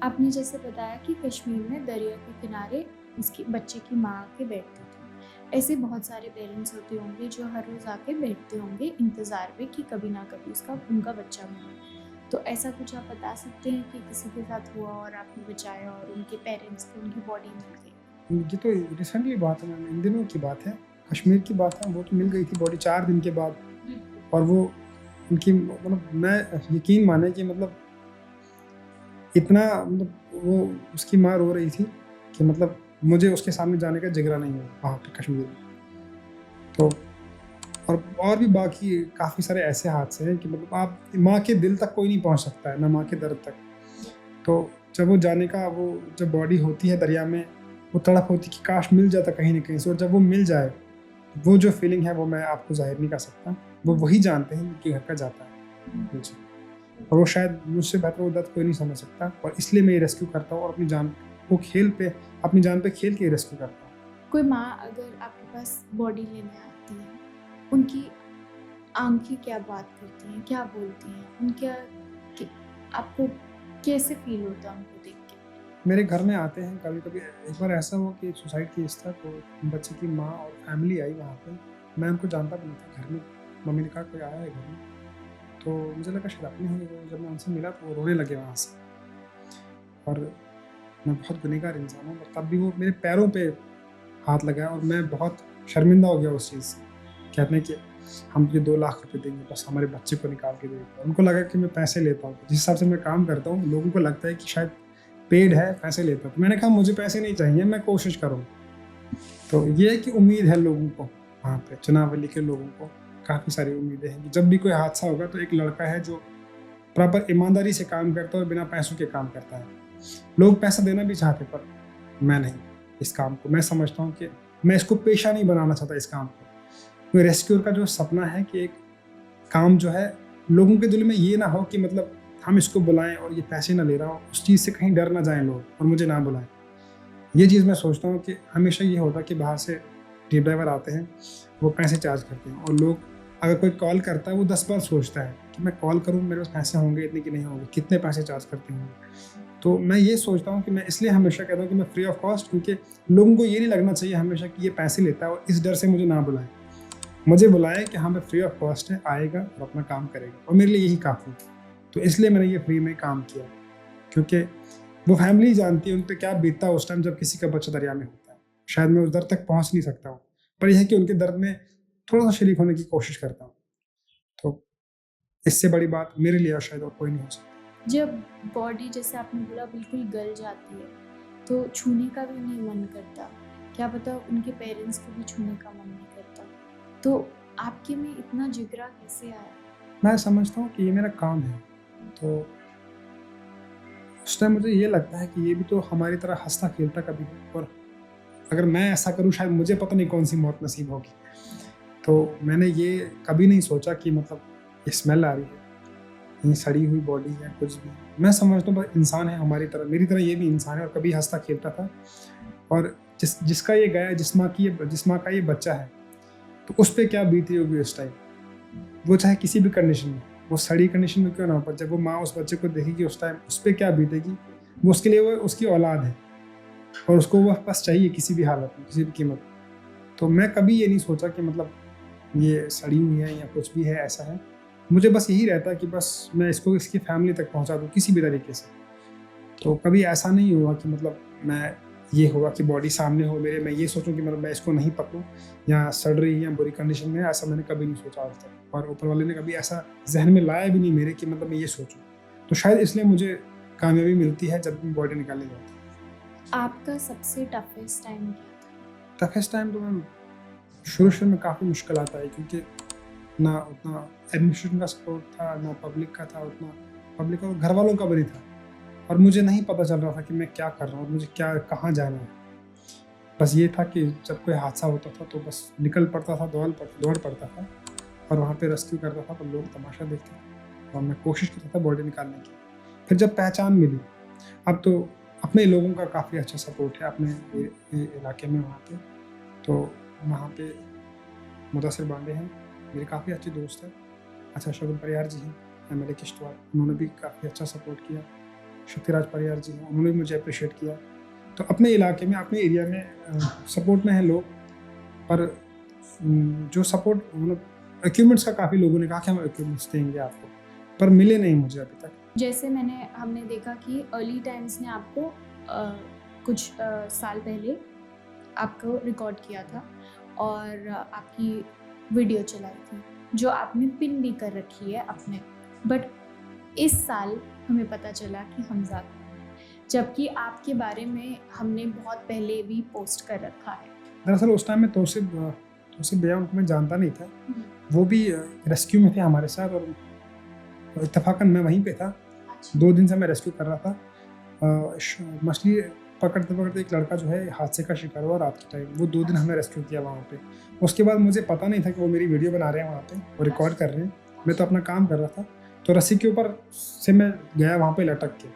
आपने जैसे बताया कि कश्मीर में दरिया के किनारे उसकी बच्चे की माँ आके बैठती थी। ऐसे बहुत सारे पेरेंट्स होते होंगे जो हर रोज़ आके बैठते होंगे इंतज़ार में कि कभी ना कभी उसका उनका बच्चा मिले। तो ऐसा कुछ आप बता सकते हैं कि किसी के साथ हुआ और आपने बचाया और उनके पेरेंट्स को उनकी बॉडी मिल गई? ये तो रिसेंटली बात है मैम, इन दिनों की बात है। कश्मीर की बात है, वो तो मिल गई थी बॉडी 4 दिन के बाद। और वो उनकी मतलब मैं यकीन माने कि मतलब इतना मतलब वो उसकी माँ रो रही थी कि मतलब मुझे उसके सामने जाने का जिगरा नहीं हुआ वहाँ पे कश्मीर में। तो और भी बाकी काफ़ी सारे ऐसे हादसे हैं कि मतलब आप माँ के दिल तक कोई नहीं पहुँच सकता है, ना माँ के दर्द तक। तो जब वो जाने का वो जब बॉडी होती है दरिया में, वो तड़प होती है कि काश मिल जाता कहीं न कहीं से, और जब वो मिल जाए, वो जो फीलिंग है वो मैं आपको ज़ाहिर नहीं कर सकता। वो वही जानते हैं जिनके घर का जाता है। जी। और वो शायद मुझसे बेहतर वो दर्द कोई नहीं समझ सकता, और इसलिए मैं ये रेस्क्यू करता हूँ और अपनी जान को खेल पे अपनी जान पे खेल के ये रेस्क्यू करता हूँ। कोई माँ अगर आपके पास बॉडी लेने आती है, उनकी आँखें क्या बात करती हैं, क्या बोलती हैं? उनका कि आपको कैसे फ़ील होता है उनको देख के? मेरे घर में आते हैं कभी-कभी। एक बार ऐसा हुआ कि एक सुसाइड केस था, तो बच्चे की माँ और फैमिली आई वहाँ पे। मैं उनको जानता भी नहीं था। घर में मम्मी ने कहा कोई आया है घर में, तो मुझे लगा शायद अपने होंगे। तो जब मैं उनसे मिला तो वो रोने लगे वहाँ से। और मैं बहुत गुनहगार इंसान हूँ, तब भी वो मेरे पैरों पे हाथ लगाया और मैं बहुत शर्मिंदा हो गया उस चीज़ से। कहते हैं कि हम तुझे 2 लाख रुपए देंगे, बस हमारे बच्चे को निकाल के दे दो। उनको लगा कि मैं पैसे लेता हूँ। जिस हिसाब से मैं काम करता हूँ, लोगों को लगता है कि शायद पेड है, पैसे लेता हूँ। तो मैंने कहा मुझे पैसे नहीं चाहिए, मैं कोशिश करूँगा। तो ये है कि उम्मीद है लोगों को, वहाँ पे चनावली के लोगों को काफ़ी सारी उम्मीदें हैं कि जब भी कोई हादसा होगा तो एक लड़का है जो प्रॉपर ईमानदारी से काम करता है और बिना पैसों के काम करता है। लोग पैसा देना भी चाहते, पर मैं नहीं। इस काम को मैं समझता हूँ कि मैं इसको पेशा नहीं बनाना चाहता इस काम को। तो रेस्क्यूअर का जो सपना है कि एक काम जो है, लोगों के दिल में ये ना हो कि मतलब हम इसको बुलाएँ और ये पैसे ना ले रहा हो, उस चीज़ से कहीं डर ना जाएँ लोग और मुझे ना बुलाएँ। ये चीज़ मैं सोचता हूँ कि हमेशा ये होता है कि बाहर से टिप ड्राइवर आते हैं, वो पैसे चार्ज करते हैं, और लोग अगर कोई कॉल करता है वो 10 बार सोचता है कि मैं कॉल करूँ, मेरे पास पैसे होंगे इतने कि नहीं होंगे, कितने पैसे चार्ज करते होंगे। तो मैं ये सोचता हूँ कि मैं इसलिए हमेशा कहता हूँ कि मैं फ्री ऑफ कॉस्ट, क्योंकि लोगों को ये नहीं लगना चाहिए हमेशा कि ये पैसे लेता है और इस डर से मुझे ना बुलाएँ। मुझे बुलाएँ कि हाँ, मैं फ्री ऑफ कॉस्ट है, आएगा और अपना काम करेगा, और मेरे लिए यही काफ़ी है। तो इसलिए मैंने ये फ्री में काम किया, क्योंकि वो फैमिली जानती है उन पे क्या बीतता है उस टाइम जब किसी का बच्चा दरिया में होता है। शायद मैं उस दर्द तक पहुँच नहीं सकता हूँ, पर ये है कि उनके दर्द में थोड़ा-सा शरीक होने की कोशिश करता हूँ। तो इससे बड़ी बात मेरे लिए और शायद और कोई नहीं हो सकती। जब बॉडी जैसे आपने बोला बिल्कुल गल जाती है, तो छूने का भी नहीं मन करता। क्या पता उनके पेरेंट्स को भी छूने का मन नहीं करता। तो आपके में इतना जिगरा कैसे आया? मैं समझता हूँ कि ये मेरा काम है, तो उस टाइम मुझे ये लगता है कि ये भी तो हमारी तरह हँसता-खेलता कभी है, और अगर मैं ऐसा करूँ शायद मुझे पता नहीं कौन-सी मौत नसीब होगी। तो मैंने ये कभी नहीं सोचा कि मतलब ये स्मेल आ रही है, ये सड़ी हुई बॉडी है, कुछ भी। मैं समझता हूँ बस इंसान है हमारी तरह, मेरी तरह ये भी इंसान है और कभी हँसता-खेलता था। और जिसका ये गया है, जिस माँ का ये बच्चा है, तो उस पे क्या बीती होगी उस टाइम। वो चाहे किसी भी कंडीशन में, वो सड़ी कंडीशन में क्यों ना हो, पर जब वो माँ उस बच्चे को देखेगी उस टाइम, उस पे क्या बीतेगी। वो उसके लिए वो उसकी औलाद है, और उसको वो बस चाहिए किसी भी हालत में, किसी भी कीमत पे। तो मैं कभी ये नहीं सोचा कि मतलब ये सड़ी हुई है या कुछ भी है, ऐसा है। मुझे बस यही रहता है कि बस मैं इसको इसकी फैमिली तक पहुँचा दूँ किसी भी तरीके से। तो कभी ऐसा नहीं हुआ कि मतलब मैं ये हुआ कि बॉडी सामने हो मेरे, मैं ये सोचूँ कि मतलब मैं इसको नहीं पकड़ूँ या सड़ रही है या बुरी कंडीशन में है, ऐसा मैंने कभी नहीं सोचा आज तक। और ऊपर वाले ने कभी ऐसा ज़हन में लाया भी नहीं मेरे कि मतलब मैं ये सोचूँ। तो शायद इसलिए मुझे कामयाबी मिलती है जब भी बॉडी निकालने जाती है। आपका सबसे टफ़ेस्ट टाइम क्या था? टफ़ेस्ट टाइम तो मैम शुरू-शुरू में काफ़ी मुश्किल आता है, क्योंकि ना उतना एडमिनिस्ट्रेशन का सपोर्ट था, ना पब्लिक का था उतना। पब्लिक और घरवालों का भी नहीं था, और मुझे नहीं पता चल रहा था कि मैं क्या कर रहा हूँ और मुझे क्या कहाँ जाना है। बस ये था कि जब कोई हादसा होता था तो बस निकल पड़ता था, दौड़ पड़ता था, और वहाँ पे रेस्क्यू करता था, पर लोग तमाशा देखते थे और मैं कोशिश करता था बॉडी निकालने की। फिर जब पहचान मिली, अब तो अपने लोगों का काफ़ी अच्छा सपोर्ट है अपने इलाके में वहाँ पे। तो वहाँ पे मुदस्सिर बांडे हैं, मेरे काफ़ी अच्छे दोस्त हैं। अच्छा शगुन परिहार जी हैं, एमएलए किश्तवाड़, उन्होंने भी काफ़ी अच्छा सपोर्ट किया। शक्तिराज परियार जी हैं, उन्होंने भी मुझे अप्रिशिएट किया। तो अपने इलाके में, अपने एरिया में सपोर्ट में हैं लोग, पर जो सपोर्ट मतलब इक्विपमेंट्स का काफ़ी लोगों ने कहा कि हम इक्विपमेंट्स देंगे आपको, पर मिले नहीं मुझे अभी तक। जैसे हमने देखा कि अर्ली टाइम्स ने आपको कुछ साल पहले आपको रिकॉर्ड किया था और आपकी वीडियो चलाई थी जो आपने पिन भी कर रखी है अपने, बट इस साल हमें पता चला कि हमजा कौन है, जबकि आपके बारे में हमने बहुत पहले भी पोस्ट कर रखा है। दरअसल उस टाइम में तौसिफ भैया, उनको मैं जानता नहीं था, वो भी रेस्क्यू में थे हमारे साथ, और इत्तेफाकन मैं वहीं पे था। 2 दिन से मैं रेस्क्यू कर रहा था। मछली पकड़ते पकड़ते एक लड़का जो है हादसे का शिकार हुआ रात के टाइम, वो 2 दिन हमें रेस्क्यू किया वहाँ पे। उसके बाद मुझे पता नहीं था कि वो मेरी वीडियो बना रहे हैं वहाँ पे, वो रिकॉर्ड कर रहे हैं, मैं तो अपना काम कर रहा था। तो रस्सी के ऊपर से मैं गया वहाँ पे लटक के,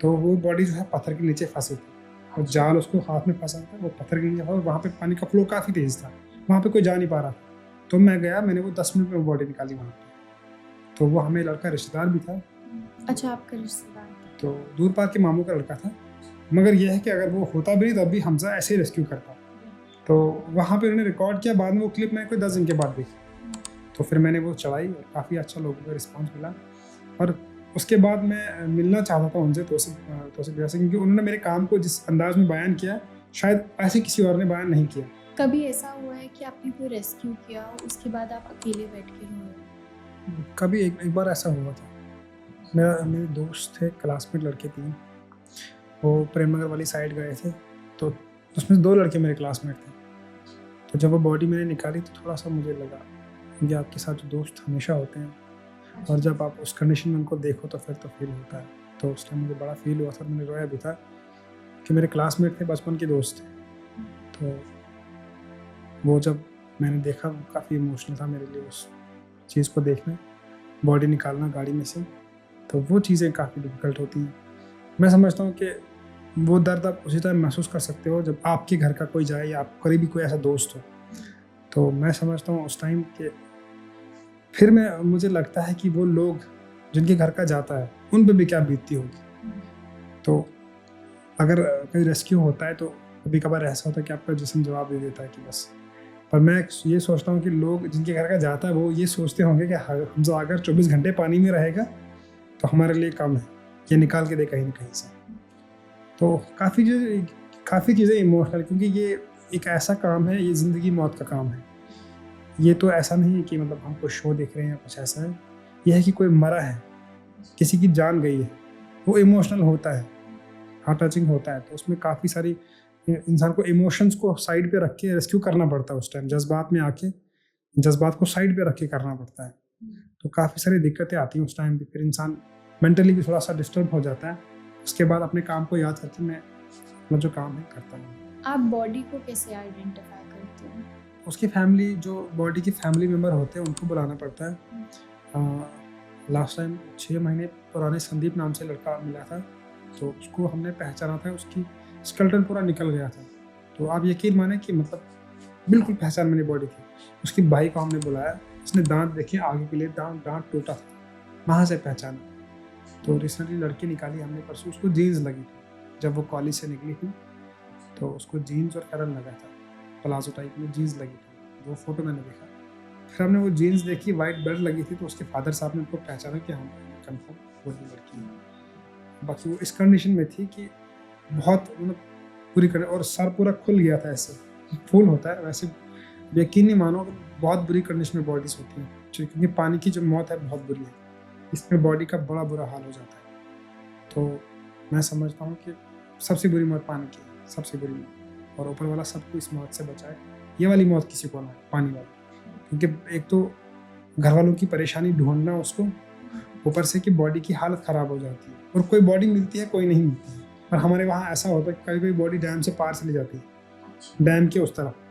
तो वो बॉडी जो है पत्थर के नीचे फंसी थी, और जाल उसको हाथ में फंसा था, वो पत्थर के नीचे फंसा, और वहाँ पे पानी का फ्लो काफ़ी तेज़ था, वहाँ पे कोई जा नहीं पा रहा था। तो मैं गया, मैंने वो 10 मिनट में बॉडी निकाली वहाँ पे। तो वो हमें लड़का रिश्तेदार भी था। अच्छा, आपका रिश्तेदार? तो दूर पार के मामू का लड़का था, मगर यह है कि अगर वो होता भी तब भी हमजा ऐसे ही रेस्क्यू करता। तो वहाँ पे उन्होंने रिकॉर्ड किया, बाद में वो क्लिप मैंने कोई 10 दिन के बाद देखी, तो फिर मैंने वो चढ़ाई और काफ़ी अच्छा लोगों का रिस्पॉन्स मिला। और उसके बाद मैं मिलना चाहता था उनसे, तौसिफ भैया से, क्योंकि उन्होंने मेरे काम को जिस अंदाज में बयान किया शायद ऐसे किसी और ने बयान नहीं किया। कभी ऐसा हुआ है कि आपने कोई रेस्क्यू किया उसके बाद आप अकेले बैठ के रोए? कभी एक बार ऐसा हुआ था, मेरे दोस्त थे, क्लासमेट लड़के 3, वो प्रेम नगर वाली साइड गए थे, तो उसमें 2 लड़के मेरे क्लासमेट थे। तो जब वो बॉडी मैंने निकाली तो थोड़ा सा मुझे लगा कि आपके साथ जो दोस्त हमेशा होते हैं, और जब आप उस कंडीशन में उनको देखो तो फिर तो फील होता है। तो उस टाइम मुझे बड़ा फील हुआ था, मैंने रोया भी था कि मेरे क्लासमेट थे, बचपन के दोस्त थे। तो वो जब मैंने देखा, काफ़ी इमोशनल था मेरे लिए उस चीज़ को देखना, बॉडी निकालना गाड़ी में से। तो वो चीज़ें काफ़ी डिफ़िकल्ट होती हैं। मैं समझता हूँ कि वो दर्द आप उसी टाइम महसूस कर सकते हो जब आपके घर का कोई जाए या आप करीबी कोई ऐसा दोस्त हो। तो मैं समझता हूँ उस टाइम के फिर मुझे लगता है कि वो लोग जिनके घर का जाता है उन पे भी क्या बीतती होगी। तो अगर कहीं रेस्क्यू होता है तो कभी कभार ऐसा होता है कि आपका जिस्म जवाब दे देता है कि बस। पर मैं ये सोचता हूँ कि लोग जिनके घर का जाता है वो ये सोचते होंगे कि हमजा अगर 24 घंटे पानी में रहेगा तो हमारे लिए कम है, ये निकाल के दे कहीं ना कहीं से। तो काफ़ी चीज़ें इमोशनल, क्योंकि ये एक ऐसा काम है, ये ज़िंदगी मौत का काम है। ये तो ऐसा नहीं है कि मतलब हम कोई शो देख रहे हैं या कुछ ऐसा है, यह है कि कोई मरा है, किसी की जान गई है, वो इमोशनल होता है, हार्ट टचिंग होता है। तो उसमें काफ़ी सारी इंसान को इमोशंस को साइड पे रख के रेस्क्यू करना पड़ता है उस टाइम, जज्बात में आके जज्बात को साइड पे रख के करना पड़ता है। तो काफ़ी सारी दिक्कतें आती हैं उस टाइम भी, फिर इंसान मेंटली भी थोड़ा सा डिस्टर्ब हो जाता है। उसके बाद अपने काम को याद करके मैं अपना जो काम है करता हूँ। आप बॉडी को कैसे आइडेंटिफाई करते हो? उसकी फैमिली, जो बॉडी की फैमिली मेम्बर होते हैं उनको बुलाना पड़ता है। लास्ट टाइम 6 महीने पुराने संदीप नाम से लड़का मिला था, तो उसको हमने पहचाना था, उसकी स्केलेटन पूरा निकल गया था। तो आप यकीन माने कि मतलब बिल्कुल पहचान मेरी बॉडी थी। उसकी भाई को हमने बुलाया, उसने दांत देखे आगे के लिए, दांत टूटा था, वहाँ से पहचाना। तो रिसेंटली लड़की निकाली हमने परसों, उसको जीन्स लगी थी जब वो कॉलेज से निकली थी, तो उसको जीन्स और करन लगा था, प्लाजो टाइप में जीन्स लगी थी, वो फोटो मैंने देखा। फिर हमने वो जीन्स देखी, वाइट बेल्ट लगी थी, तो उसके फादर साहब ने उनको पहचाना कि हम कन्फर्म वही लड़की है। बाकी वो इस कंडीशन में थी कि बहुत मतलब पूरी कर, और सर पूरा खुल गया था, ऐसे फूल होता है वैसे, यकीन नहीं मानो, बहुत बुरी कंडीशन में बॉडीज होती हैं, क्योंकि पानी की जो मौत है बहुत बुरी है, इसमें बॉडी का बड़ा बुरा हाल हो जाता है। तो मैं समझता हूँ कि सबसे बुरी मौत पानी की है, सबसे बुरी मौत, और ऊपर वाला सबको इस मौत से बचाए, ये वाली मौत किसी को ना है, पानी वाली। क्योंकि एक तो घर वालों की परेशानी ढूंढना उसको, ऊपर से कि बॉडी की हालत ख़राब हो जाती है, और कोई बॉडी मिलती है कोई नहीं मिलती है। और हमारे वहाँ ऐसा होता है कि कभी कभी बॉडी डैम से पार चली जाती है, डैम के उस तरफ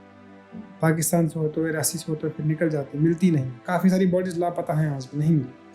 पाकिस्तान से होते हुए, रांची से होते हुए फिर निकल जाती है, मिलती नहीं। काफ़ी सारी बॉडीज लापता हैं, आज भी नहीं मिली।